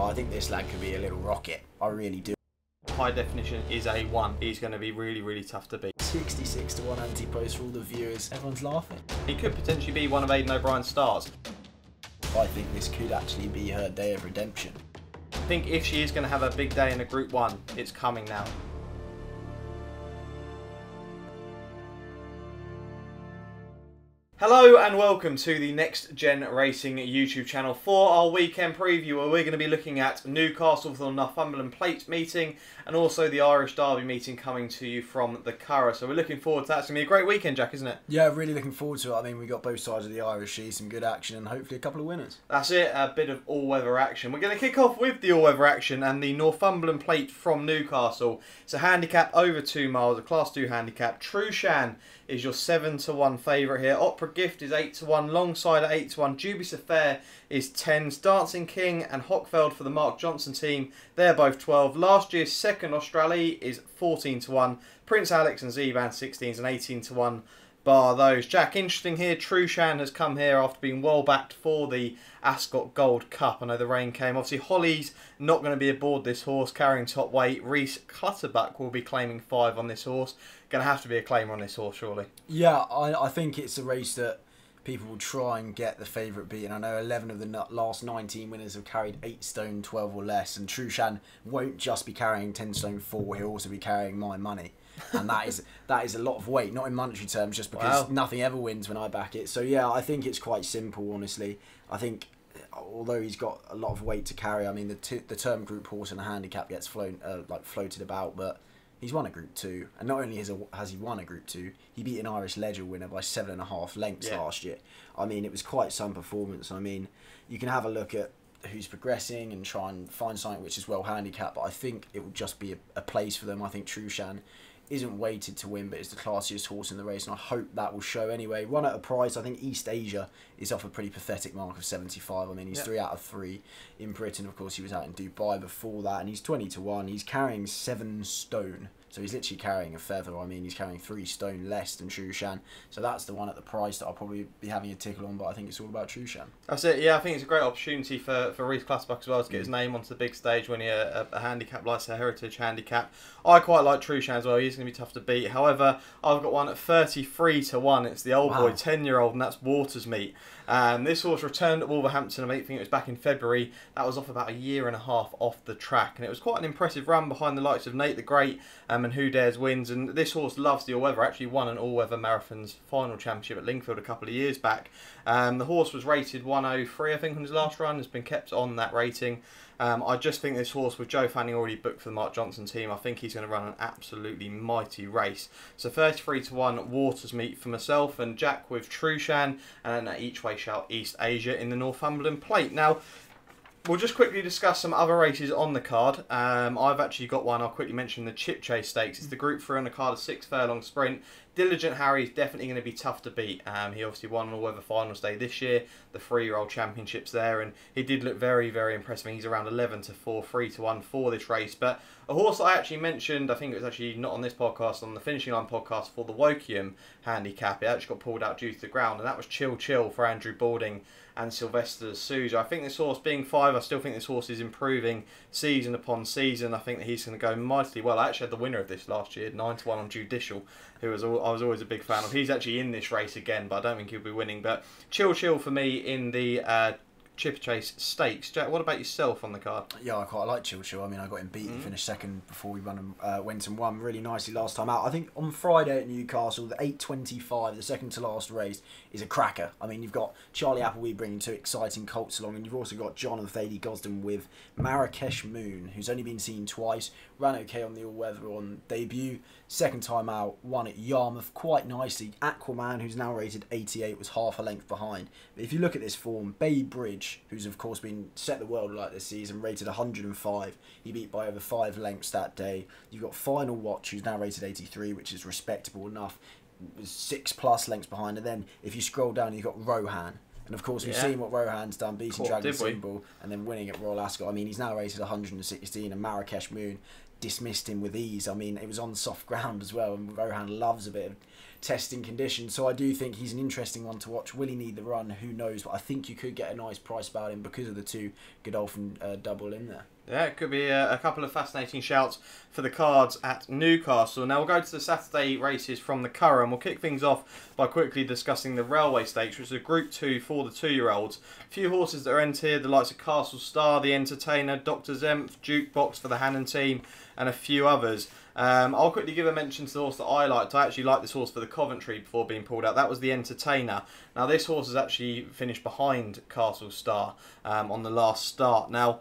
I think this lad could be a little rocket. I really do. High definition is A1. He's going to be really, really tough to beat. 66 to 1 anti-post for all the viewers. Everyone's laughing. He could potentially be one of Aidan O'Brien's stars. I think this could actually be her day of redemption. I think if she is going to have a big day in a Group 1, it's coming now. Hello and welcome to the Next Gen Racing YouTube channel for our weekend preview, where we're going to be looking at Newcastle for the Northumberland Plate meeting and also the Irish Derby meeting coming to you from the Curragh. So we're looking forward to that. It's going to be a great weekend, Jack, isn't it? Yeah, really looking forward to it. I mean, we got both sides of the Irish, some good action and hopefully a couple of winners. That's it, a bit of all-weather action. We're going to kick off with the all-weather action and the Northumberland Plate from Newcastle. It's a handicap over 2 miles, a Class 2 handicap. Trushan is your 7 to 1 favourite here. Opera Gift is 8 to 1. Longside at 8 to 1. Dubious Affair is 10s. Dancing King and Hockfeld for the Mark Johnson team, they're both 12. Last year's second Australia is 14 to 1. Prince Alex and Z-Band 16s and 18 to 1. Bar those. Jack, interesting here, Trushan has come here after being well backed for the Ascot Gold Cup. I know the rain came. Obviously, Holly's not going to be aboard this horse, carrying top weight. Reese Clutterbuck will be claiming 5 on this horse. Going to have to be a claimer on this horse, surely. Yeah, I think it's a race that people will try and get the favourite beaten. I know 11 of the last 19 winners have carried 8 stone 12 or less, and Trushan won't just be carrying 10 stone 4, he'll also be carrying my money. And that is a lot of weight, not in monetary terms, just because nothing ever wins when I back it. So yeah, I think it's quite simple, honestly. I think although he's got a lot of weight to carry, I mean the term Group horse and a handicap gets floated about, but he's won a Group 2, and not only has he won a Group 2, he beat an Irish Ledger winner by 7.5 lengths last year. I mean, it was quite some performance. I mean, you can have a look at who's progressing and try and find something which is well handicapped, but I think it will just be a place for them. I think Trushan isn't weighted to win, but is the classiest horse in the race, and I hope that will show anyway. Run at a price, I think East Asia is off a pretty pathetic mark of 75. I mean, he's 3 out of 3 in Britain. Of course, he was out in Dubai before that, and he's 20 to 1. He's carrying 7 stone. So he's literally carrying a feather. I mean, he's carrying 3 stone less than Trushan. So that's the one at the price that I'll probably be having a tickle on, but I think it's all about Trushan. That's it, yeah. I think it's a great opportunity for Reese Clutterbuck as well to get his name onto the big stage, winning a handicap like a Heritage handicap. I quite like Trushan as well. He's going to be tough to beat. However, I've got one at 33 to 1. It's the old boy, 10-year-old, and that's Watersmeet. This horse returned at Wolverhampton, I think it was back in February. That was off about a year and a half off the track, and it was quite an impressive run behind the likes of Nate the Great and Who Dares Wins. And this horse loves the all-weather. Actually won an all-weather marathons final championship at Lingfield a couple of years back. The horse was rated 103, I think, on his last run. Has been kept on that rating. I just think this horse, with Joe Fanning already booked for the Mark Johnson team, I think he's going to run an absolutely mighty race. So 33 to 1 Watersmeet for myself, and Jack with Trushan, and each way shout East Asia in the Northumberland Plate. Now, we'll just quickly discuss some other races on the card. I've actually got one. I'll quickly mention the Chip Chase Stakes. It's the Group 3 on the card, a 6 furlong sprint. Diligent Harry is definitely going to be tough to beat. He obviously won an all-weather finals day this year, the 3-year-old championships there, and he did look very, very impressive. I mean, he's around 11 to 4, 3 to 1 for this race. But a horse that I actually mentioned, I think it was actually not on this podcast, on the Finishing Line podcast for the Wokium handicap. It actually got pulled out due to the ground, and that was Chill Chill for Andrew Balding and Sylvester Sousa. I think this horse, being 5, I still think this horse is improving season upon season. I think that he's going to go mightily well. I actually had the winner of this last year, 9 to 1 on Judicial, who I was always a big fan of. He's actually in this race again, but I don't think he'll be winning. But Chill Chill for me in the Chip Chase Stakes. Jack, what about yourself on the card? Yeah, I quite like Chill Chill. I mean, I got him beaten, finished second before we went and won really nicely last time out. I think on Friday at Newcastle, the 8:25, the second to last race, is a cracker. I mean, you've got Charlie Appleby bringing 2 exciting colts along, and you've also got John of Thady Gosden with Marrakesh Moon, who's only been seen twice, ran okay on the all-weather on debut, second time out, won at Yarmouth quite nicely. Aquaman, who's now rated 88, was half a length behind. But if you look at this form, Bay Bridge, who's of course been set the world alight this season, rated 105. He beat by over 5 lengths that day. You've got Final Watch, who's now rated 83, which is respectable enough. Was 6+ lengths behind. And then if you scroll down, you've got Rohan. And of course, we've seen what Rohan's done, beating Dragon did we? Symbol and then winning at Royal Ascot. I mean, he's now rated 116, and Marrakesh Moon dismissed him with ease. I mean, it was on soft ground as well, and Rohan loves a bit of testing conditions. So I do think he's an interesting one to watch. Will he need the run? Who knows? But I think you could get a nice price about him because of the two Godolphin double in there. Yeah, it could be a couple of fascinating shouts for the cards at Newcastle. Now we'll go to the Saturday races from the Curragh. We'll kick things off by quickly discussing the Railway Stakes, which is a Group 2 for the 2-year-olds. A few horses that are entered, the likes of Castle Star, The Entertainer, Dr. Zemph, Jukebox for the Hannon team, and a few others. I'll quickly give a mention to the horse that I liked. I actually liked this horse for the Coventry before being pulled out. That was The Entertainer. Now this horse has actually finished behind Castle Star on the last start. Now,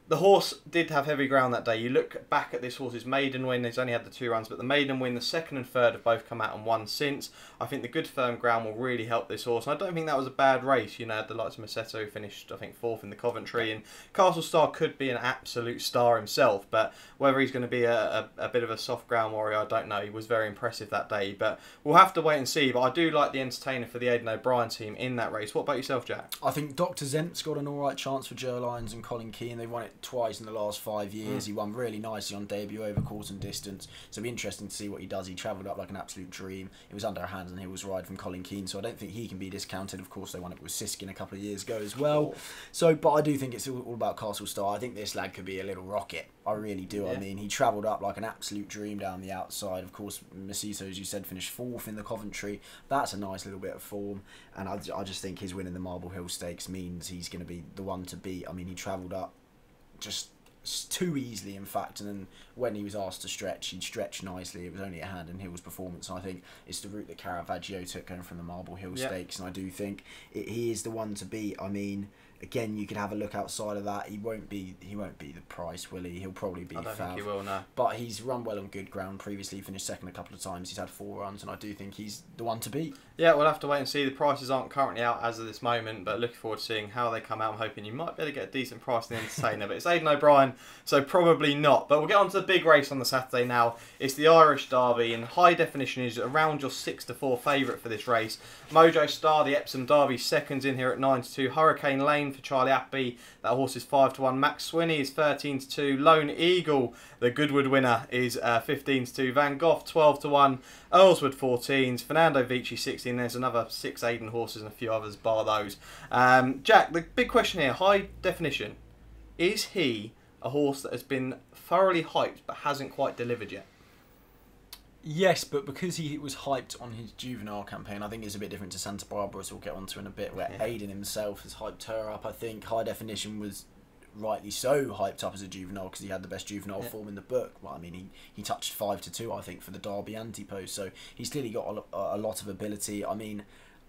the horse did have heavy ground that day. You look back at this horse's maiden win, he's only had the 2 runs, but the maiden win, the second and third have both come out and won since. I think the good firm ground will really help this horse. And I don't think that was a bad race. You know, the likes of Massetto who finished, I think, 4th in the Coventry, and Castle Star could be an absolute star himself, but whether he's going to be a bit of a soft ground warrior, I don't know. He was very impressive that day, but we'll have to wait and see. But I do like The Entertainer for the Aidan O'Brien team in that race. What about yourself, Jack? I think Dr. Zemph's got an alright chance for Joe Lyons and Colin Keane. They've won it twice in the last 5 years. He won really nicely on debut over course and distance, so it'll be interesting to see what he does. He travelled up like an absolute dream. It was under a hands and hills ride from Colin Keane, so I don't think he can be discounted. Of course, they won it with Siskin a couple of years ago as well. So, but I do think it's all about Castle Star. I think this lad could be a little rocket. I really do. I mean, he travelled up like an absolute dream down the outside. Of course, Massetto, as you said, finished 4th in the Coventry. That's a nice little bit of form, and I just think his win in the Marble Hill Stakes means he's going to be the one to beat. I mean, he travelled up just too easily, in fact, and then when he was asked to stretch, he'd stretch nicely. It was only a hand and heels performance, and I think it's the route that Caravaggio took going from the Marble Hill Stakes, and I do think he is the one to beat. I mean, again, you could have a look outside of that. He won't be the price, will he? He'll probably be. I don't think he will, no. But he's run well on good ground previously. He finished second a couple of times. He's had 4 runs, and I do think he's the one to beat. Yeah, we'll have to wait and see. The prices aren't currently out as of this moment, but looking forward to seeing how they come out. I'm hoping you might be able to get a decent price in the Entertainer, but it's Aidan O'Brien, so probably not. But we'll get on to the big race on the Saturday now. It's the Irish Derby, and high definition is around your 6-4 favourite for this race. Mojo Star, the Epsom Derby, seconds in here at 9-2. Hurricane Lane for Charlie Appy, that horse is 5-1. Max Swinney is 13-2. Lone Eagle, the Goodwood winner, is 15-2. Van Gogh 12-1. Earlswood 14s. Fernando Vici 16. There's another 6 Aidan horses and a few others bar those. Jack, the big question here, high definition. Is he a horse that has been thoroughly hyped but hasn't quite delivered yet? Yes, but because he was hyped on his juvenile campaign, I think it's a bit different to Santa Barbara, as we'll get onto in a bit, where Aidan himself has hyped her up. I think High Definition was rightly so hyped up as a juvenile because he had the best juvenile form in the book. Well, I mean, he touched 5-2, I think, for the Derby anti-post, so he's clearly got a lot of ability. I mean,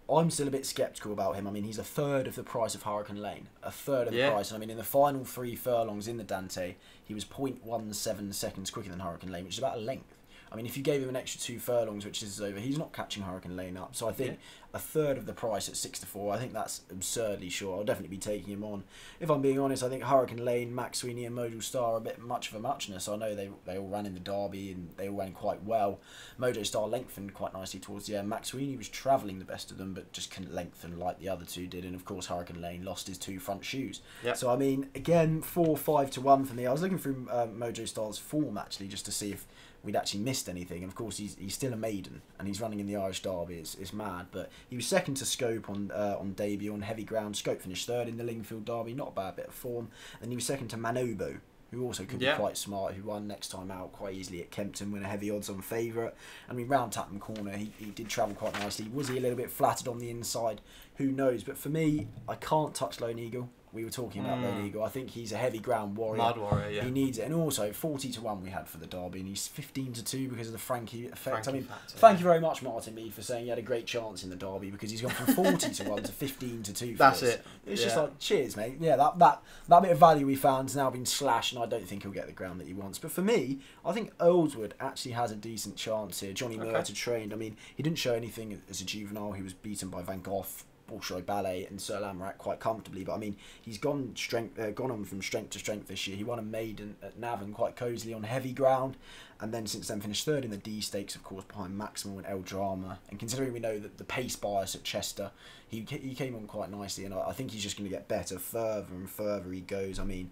I'm still a bit sceptical about him. I mean, he's a third of the price of Hurricane Lane. A third of the price. And I mean, in the final 3 furlongs in the Dante, he was 0.17 seconds quicker than Hurricane Lane, which is about a length. I mean, if you gave him an extra 2 furlongs, which is over, he's not catching Hurricane Lane up. So I think a third of the price at 6-4, I think that's absurdly short. I'll definitely be taking him on. If I'm being honest, I think Hurricane Lane, Max Sweeney and Mojo Star are a bit much of a muchness. I know they all ran in the Derby and they all ran quite well. Mojo Star lengthened quite nicely towards the end. Max Sweeney was travelling the best of them, but just couldn't lengthen like the other 2 did. And of course, Hurricane Lane lost his 2 front shoes. So I mean, again, 4-5-1 for me. I was looking through Mojo Star's form actually just to see if we'd actually missed anything, and of course he's still a maiden and he's running in the Irish Derby. It's mad, but he was second to Scope on debut on heavy ground. Scope finished 3rd in the Lingfield Derby, not a bad bit of form, and he was second to Manobo, who also could be quite smart, who won next time out quite easily at Kempton, winner heavy odds on favourite. I mean, round Tapman Corner, he did travel quite nicely. Was he a little bit flattered on the inside? Who knows? But for me, I can't touch Lone Eagle. We were talking about Lone Eagle. I think he's a heavy ground warrior. Mud warrior, yeah. He needs it. And also, 40-1 we had for the Derby, and he's 15-2 because of the Frankie effect. Thank you very much, Martin Mead, for saying he had a great chance in the Derby, because he's gone from 40-1 to 15-2. That's it. It's just like, cheers, mate. Yeah, that bit of value we found has now been slashed, and I don't think he'll get the ground that he wants. But for me, I think Earlswood actually has a decent chance here. Johnny Murta trained. I mean, he didn't show anything as a juvenile. He was beaten by Van Gogh Bolshoi Ballet and Sir Lamorak quite comfortably. But I mean, he's gone on from strength to strength this year. He won a maiden at Navan quite cosily on heavy ground, and then since then finished third in the D Stakes, of course, behind Maximal and El Drama. And considering we know that the pace bias at Chester, he came on quite nicely, and I think he's just going to get better further and further he goes. I mean,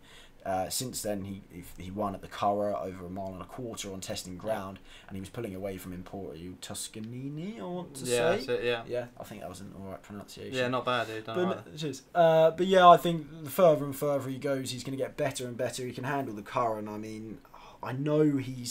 since then he won at the Curragh over 1.25 miles on testing ground, and he was pulling away from Emporio Toscanini, I want to say. That's it, Yeah, I think that was an alright pronunciation. Yeah, not bad, dude. But yeah, I think the further and further he goes, he's going to get better and better. He can handle the Curragh, and I mean, I know he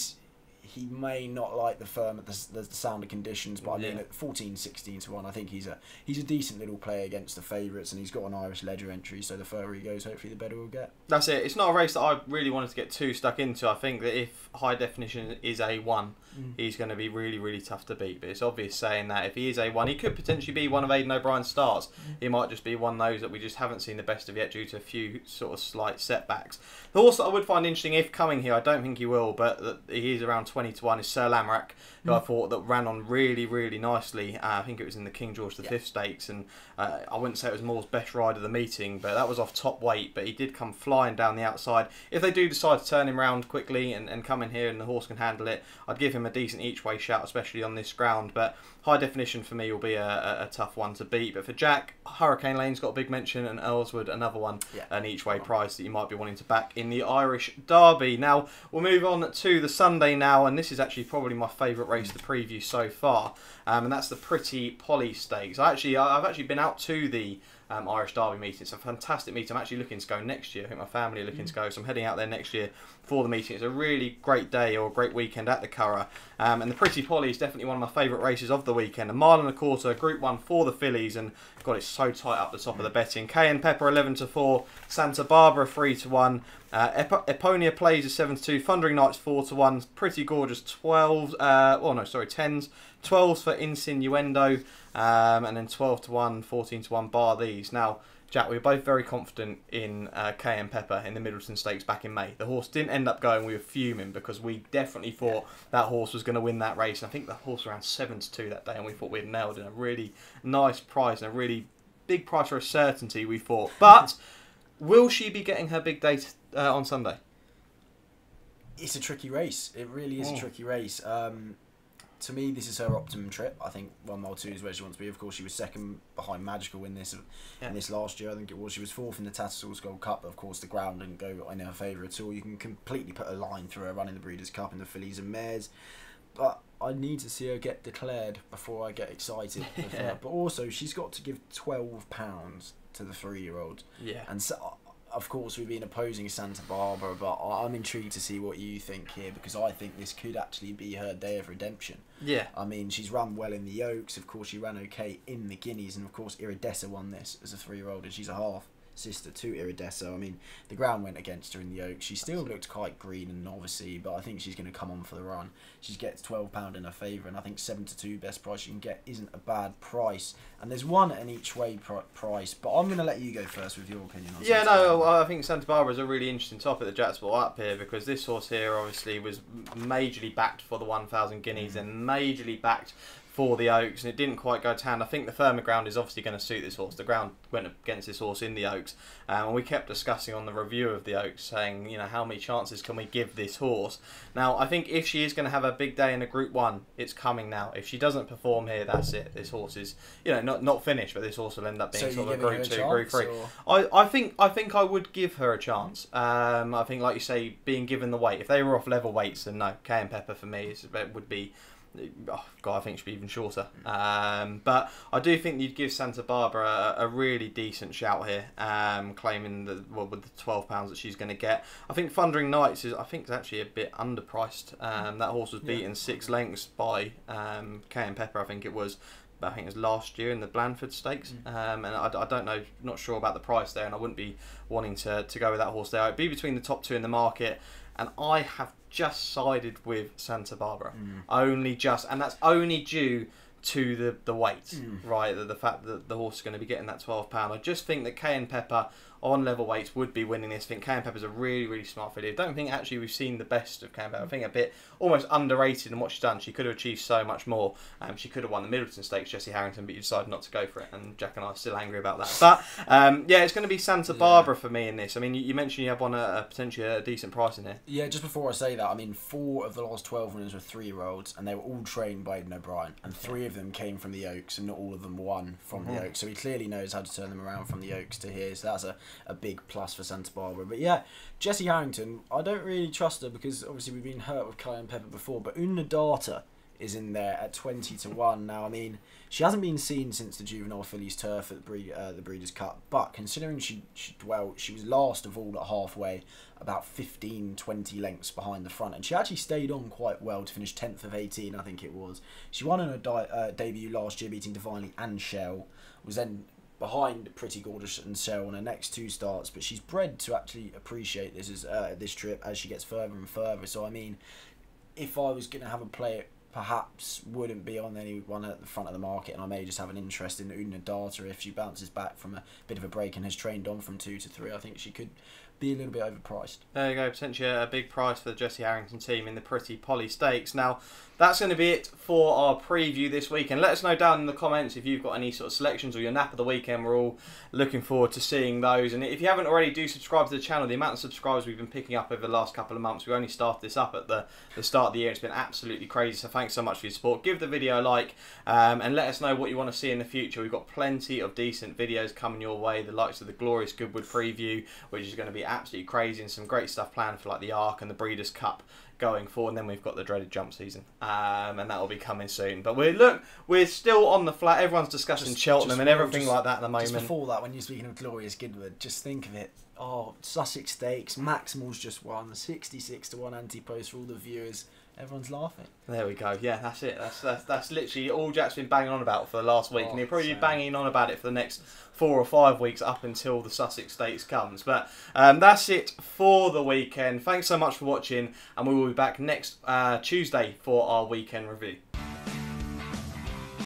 may not like the firm at the sound of conditions, but I mean at 14-16 to 1, I think he's a decent little play against the favourites, and he's got an Irish ledger entry, so the further he goes, hopefully the better we'll get. That's it. It's not a race that I really wanted to get too stuck into. I think that if High Definition is A1, he's going to be really, really tough to beat. But it's obvious saying that if he is A1, he could potentially be one of Aidan O'Brien's stars. He might just be one of those that we just haven't seen the best of yet due to a few sort of slight setbacks. The horse that I would find interesting if coming here, I don't think he will, but that he is around 20 to 1, is Sir Lamorak, who I thought that ran on really, really nicely. I think it was in the King George V Stakes, and I wouldn't say it was Moore's best ride of the meeting, but that was off top weight, but he did come flying down the outside. If they do decide to turn him round quickly and come in here and the horse can handle it, I'd give him a decent each way shout, especially on this ground. But High Definition for me will be a tough one to beat. But for Jack, Hurricane Lane's got a big mention, and Earlswood another one, an each way price that you might be wanting to back in the Irish Derby. Now we'll move on to the Sunday now, and this is actually probably my favourite race to preview so far, and that's the Pretty Polly Stakes. I've actually been out to the Irish Derby meeting. It's a fantastic meeting. I'm actually looking to go next year. I think my family are looking to go, so I'm heading out there next year for the meeting. It's a really great day or a great weekend at the Curragh, and the Pretty Polly is definitely one of my favourite races of the weekend. 1.25 miles, Group 1 for the fillies, and God, it's so tight up the top of the betting. Cayenne Pepper 11 to 4, Santa Barbara 3 to 1, Eponia Plays is 7 to 2, Thundering Knights 4 to 1, Pretty Gorgeous 10s, 12s for Insinuendo, and then 12 to 1, 14 to 1 bar these. Now, Jack, we were both very confident in Cayenne Pepper in the Middleton Stakes back in May. The horse didn't end up going. We were fuming because we definitely thought that horse was going to win that race. And I think the horse was around 7 to 2 that day, and we thought we had nailed it. A really nice price and a really big price for a certainty, we thought. But will she be getting her big day on Sunday? It's a tricky race. It really is a tricky race. To me, this is her optimum trip. I think 1 mile 2 is where she wants to be. Of course, she was second behind Magical in this last year. I think it was. She was fourth in the Tattersalls Gold Cup. But of course, the ground didn't go in her favour at all. You can completely put a line through her running the Breeders' Cup in the fillies and mares. But I need to see her get declared before I get excited with her. But also, she's got to give £12 to the 3-year-old. Yeah. And so, of course, we've been opposing Santa Barbara, but I'm intrigued to see what you think here, because I think this could actually be her day of redemption. Yeah. I mean, she's run well in the Oaks. Of course, she ran okay in the Guineas, and of course, Iridessa won this as a 3-year-old, and she's a half sister to Iridessa. I mean, the ground went against her in the Oaks. She still looked quite green and novice-y, but I think she's going to come on for the run. She gets £12 in her favour, and I think 7 to 2 best price you can get isn't a bad price. And there's one at an each way price, but I'm going to let you go first with your opinion on Santa Barbara. I think Santa Barbara is a really interesting topic that Jack's brought up here, because this horse here obviously was majorly backed for the 1,000 guineas and majorly backed for the Oaks, and it didn't quite go to hand. I think the firmer ground is obviously going to suit this horse. The ground went against this horse in the Oaks, and we kept discussing on the review of the Oaks, saying, you know, how many chances can we give this horse? Now, I think if she is going to have a big day in a Group 1, it's coming now. If she doesn't perform here, that's it. This horse is, you know, not finished, but this horse will end up being sort of a Group 2, Group 3. I think I would give her a chance. I think, like you say, being given the weight. If they were off level weights, then no, Cayenne Pepper for me would be. Oh God, I think it should be even shorter. But I do think you'd give Santa Barbara a really decent shout here, claiming with the £12 that she's going to get. I think Thundering Knights is actually a bit underpriced. That horse was beaten 6 lengths by Cayenne Pepper, I think it was. I think it was last year in the Blandford Stakes, and I don't know, not sure about the price there, and I wouldn't be wanting to go with that horse there. It'd be between the top 2 in the market, and I have just sided with Santa Barbara, only just, and that's only due to the weight, right? The fact that the horse is going to be getting that £12. I just think that Cayenne Pepper on level weights would be winning this. I think Cayenne Pepper's a really, really smart filly. I don't think actually we've seen the best of Cayenne Pepper. I think a bit almost underrated in what she's done. She could have achieved so much more. She could have won the Middleton Stakes, Jessie Harrington, but you decided not to go for it. And Jack and I are still angry about that. But yeah, it's going to be Santa Barbara for me in this. I mean, you mentioned you have one potentially a decent price in here. Yeah, just before I say that, I mean, 4 of the last 12 winners were 3-year-olds, and they were all trained by Aidan O'Brien, and 3 of them came from the Oaks, and not all of them won from the Oaks. So he clearly knows how to turn them around from the Oaks to here. So that's a big plus for Santa Barbara. But yeah, Jessie Harrington, I don't really trust her because obviously we've been hurt with Cayenne Pepper before, but Una Data is in there at 20-1. Now, I mean, she hasn't been seen since the juvenile fillies turf at the Breeders' Cup, but considering she was last of all at halfway, about 15-20 lengths behind the front, and she actually stayed on quite well to finish 10th of 18, I think it was. She won in her debut last year, beating Divinely and Shell, was then behind Pretty Gorgeous and Shell on her next 2 starts, but she's bred to actually appreciate this trip as she gets further and further. So I mean, if I was going to have a play, it perhaps wouldn't be on anyone at the front of the market, and I may just have an interest in Una Data if she bounces back from a bit of a break and has trained on from 2 to 3. I think she could be a little bit overpriced. There you go, potentially a big price for the Jessie Harrington team in the Pretty Polly Stakes. Now, that's going to be it for our preview this weekend. Let us know down in the comments if you've got any sort of selections or your nap of the weekend. We're all looking forward to seeing those. And if you haven't already, do subscribe to the channel. The amount of subscribers we've been picking up over the last couple of months, we only started this up at the start of the year. It's been absolutely crazy. So thanks so much for your support. Give the video a like and let us know what you want to see in the future. We've got plenty of decent videos coming your way. The likes of the Glorious Goodwood preview, which is going to be absolutely crazy, and some great stuff planned for like the Arc and the Breeders' Cup going forward, and then we've got the dreaded jump season, and that will be coming soon. But we're still on the flat. Everyone's discussing Cheltenham and everything like that at the moment. Just before that, when you're speaking of Glorious Goodwood, just think of it. Oh, Sussex Stakes, Maximal's just won, 66-1 anti-post for all the viewers. Everyone's laughing. There we go. Yeah, that's it. That's literally all Jack's been banging on about for the last week, and he'll probably be banging on about it for the next 4 or 5 weeks up until the Sussex Stakes comes. But that's it for the weekend. Thanks so much for watching, and we will be back next Tuesday for our weekend review.